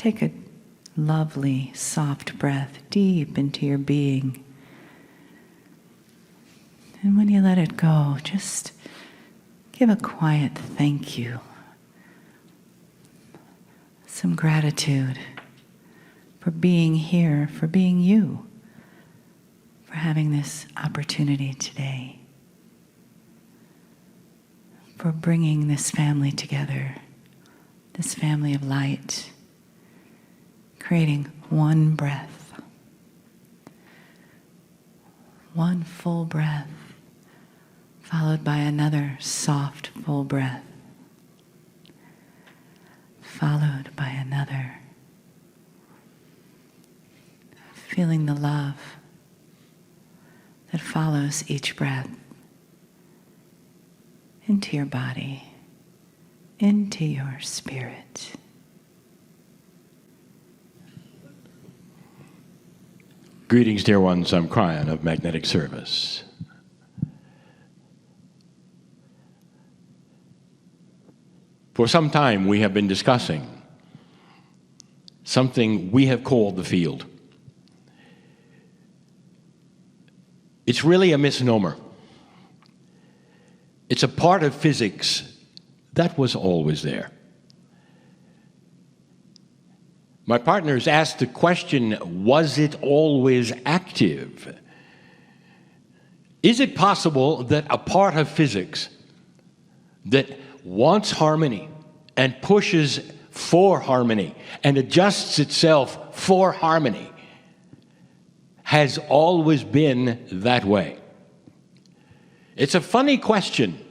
take a lovely, soft breath deep into your being. And when you let it go, just give a quiet thank you. Some gratitude for being here, for being you, for having this opportunity today, for bringing this family together, this family of light, creating one breath, one full breath, followed by another soft, full breath, followed by another. Feeling the love that follows each breath into your body, into your spirit. Greetings, dear ones. I'm Cryan of Magnetic Service. For some time, we have been discussing something we have called the field. It's really a misnomer. It's a part of physics that was always there. My partners asked the question, was it always active? Is it possible that a part of physics that wants harmony and pushes for harmony and adjusts itself for harmony has always been that way? It's a funny question,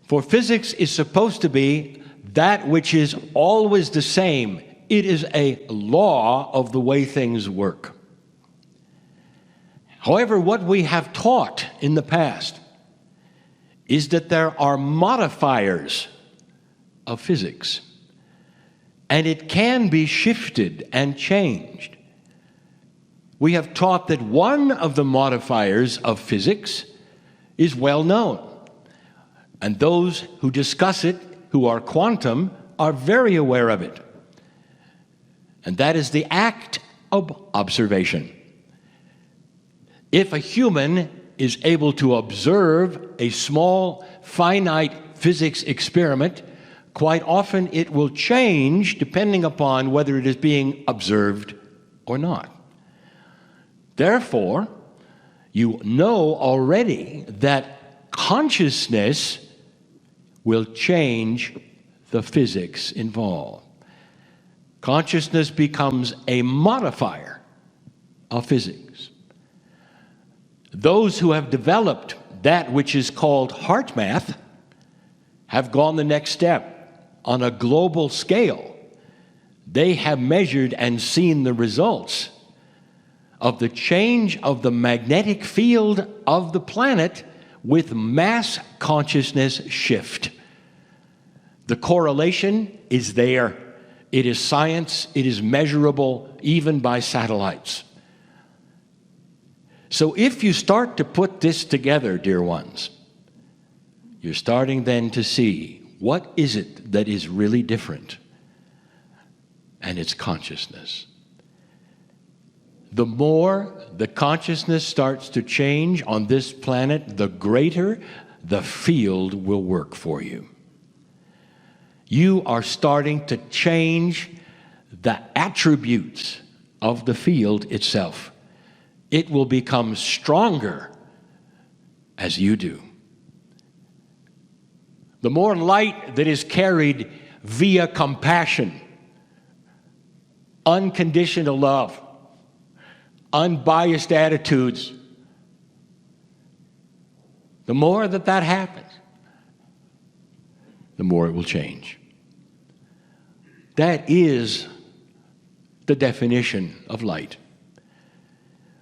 for physics is supposed to be that which is always the same. It is a law of the way things work. However, what we have taught in the past is that there are modifiers of physics, and it can be shifted and changed. We have taught that one of the modifiers of physics is well known, and those who discuss it, who are quantum, are very aware of it, and that is the act of observation. If a human is able to observe a small, finite physics experiment, quite often it will change depending upon whether it is being observed or not. Therefore, you know already that consciousness will change the physics involved. Consciousness becomes a modifier of physics. Those who have developed that which is called heart math have gone the next step. On a global scale, they have measured and seen the results of the change of the magnetic field of the planet with mass consciousness shift. The correlation is there. It is science. It is measurable even by satellites. So if you start to put this together, dear ones, you're starting then to see what is it that is really different? And it's consciousness. The more the consciousness starts to change on this planet, the greater the field will work for you. You are starting to change the attributes of the field itself. It will become stronger as you do. The more light that is carried via compassion, unconditional love, unbiased attitudes, the more that happens, the more it will change. That is the definition of light,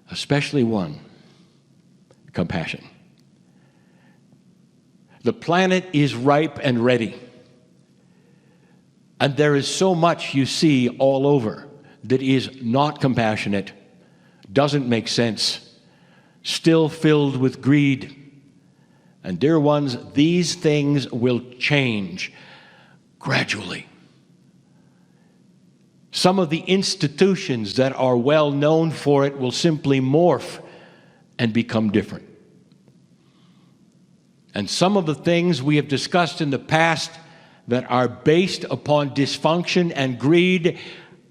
especially one, compassion. The planet is ripe and ready. And there is so much you see all over that is not compassionate, doesn't make sense, still filled with greed. And dear ones, these things will change gradually. Some of the institutions that are well known for it will simply morph and become different. And some of the things we have discussed in the past that are based upon dysfunction and greed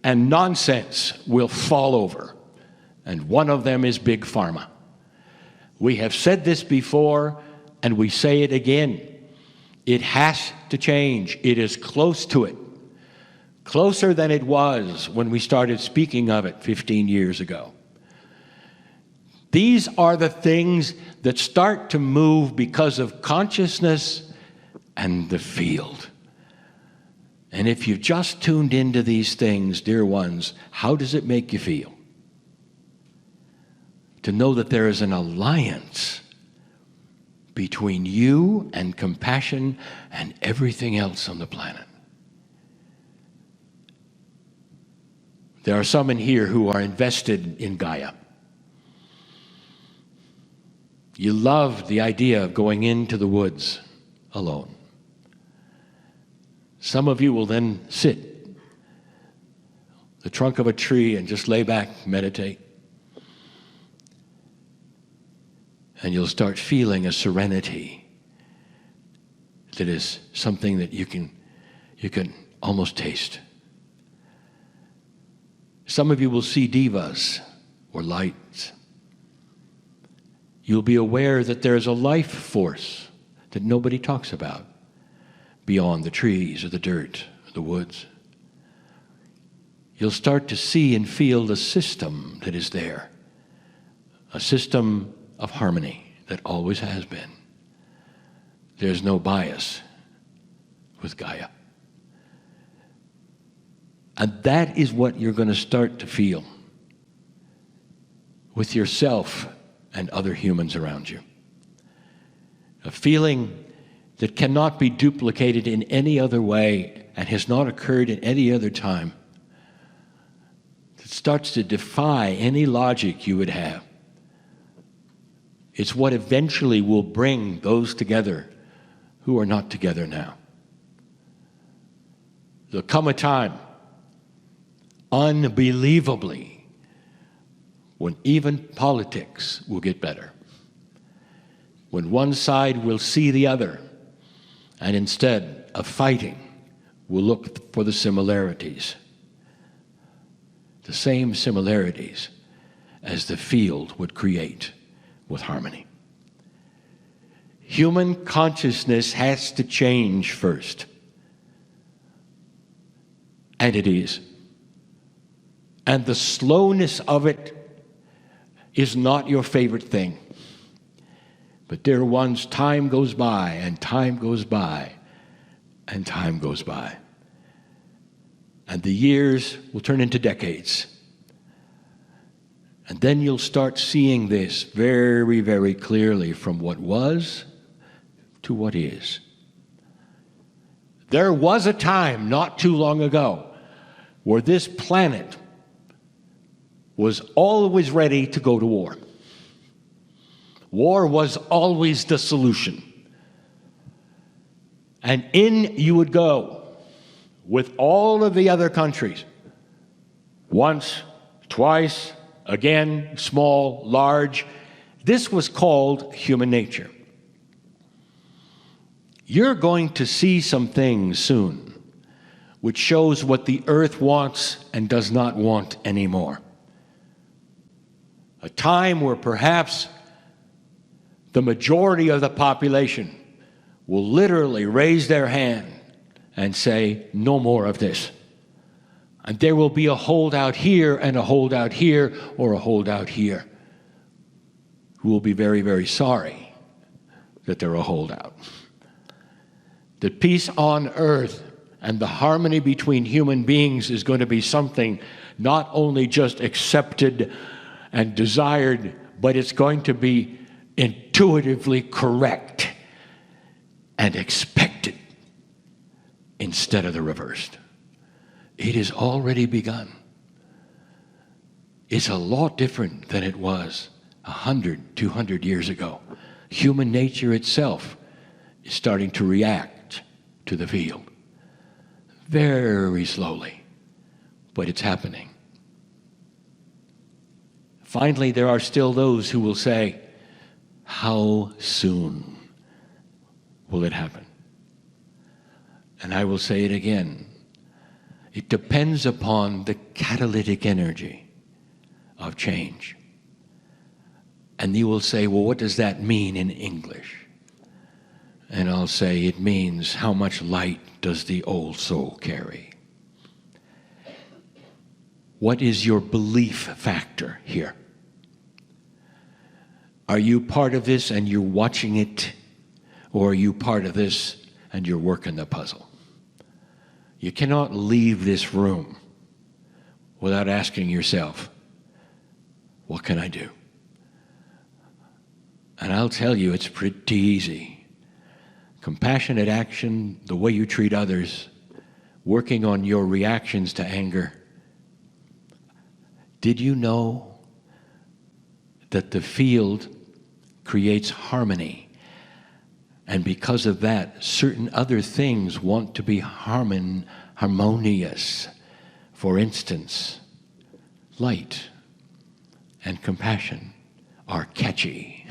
and nonsense will fall over. And one of them is Big Pharma. We have said this before, and we say it again. It has to change. It is close to it. Closer than it was when we started speaking of it 15 years ago. These are the things that start to move because of consciousness and the field. And if you've just tuned into these things, dear ones, how does it make you feel? To know that there is an alliance between you and compassion and everything else on the planet. There are some in here who are invested in Gaia. You love the idea of going into the woods alone. Some of you will then sit the trunk of a tree and just lay back, meditate. And you'll start feeling a serenity that is something that you can almost taste. Some of you will see divas or lights. You'll be aware that there's a life force that nobody talks about beyond the trees or the dirt or the woods. You'll start to see and feel the system that is there, a system of harmony that always has been. There's no bias with Gaia. And that is what you're going to start to feel with yourself and other humans around you. A feeling that cannot be duplicated in any other way and has not occurred in any other time. It starts to defy any logic you would have. It's what eventually will bring those together who are not together now. There'll come a time, unbelievably, when even politics will get better. When one side will see the other, and instead of fighting, will look for the similarities. The same similarities as the field would create with harmony. Human consciousness has to change first. And it is. And the slowness of it is not your favorite thing. But dear ones, time goes by, and time goes by, and time goes by. And the years will turn into decades. And then you'll start seeing this very, very clearly from what was to what is. There was a time not too long ago where this planet was always ready to go to war. War was always the solution. And in you would go with all of the other countries. Once, twice, again, small, large. This was called human nature. You're going to see some things soon which shows what the earth wants and does not want anymore. A time where perhaps the majority of the population will literally raise their hand and say, no more of this. And there will be a holdout here and a holdout here or a holdout here who will be very, very sorry that they're a holdout. The peace on earth and the harmony between human beings is going to be something not only just accepted and desired, but it's going to be intuitively correct and expected instead of the reversed. It has already begun. It's a lot different than it was 100, 200 years ago. Human nature itself is starting to react to the field very slowly, but it's happening. Finally, there are still those who will say, how soon will it happen? And I will say it again. It depends upon the catalytic energy of change. And you will say, well, what does that mean in English? And I'll say, it means how much light does the old soul carry? What is your belief factor here? Are you part of this and you're watching it? Or are you part of this and you're working the puzzle? You cannot leave this room without asking yourself, what can I do? And I'll tell you, it's pretty easy. Compassionate action, the way you treat others, working on your reactions to anger. Did you know that the field creates harmony? And because of that, certain other things want to be harmonious. For instance, light and compassion are catchy.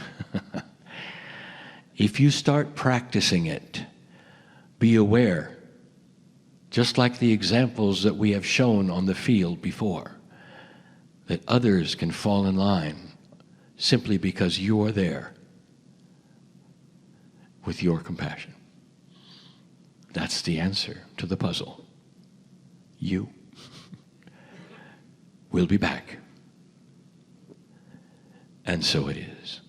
If you start practicing it, be aware, just like the examples that we have shown on the field before, that others can fall in line simply because you are there with your compassion. That's the answer to the puzzle. You will be back. And so it is.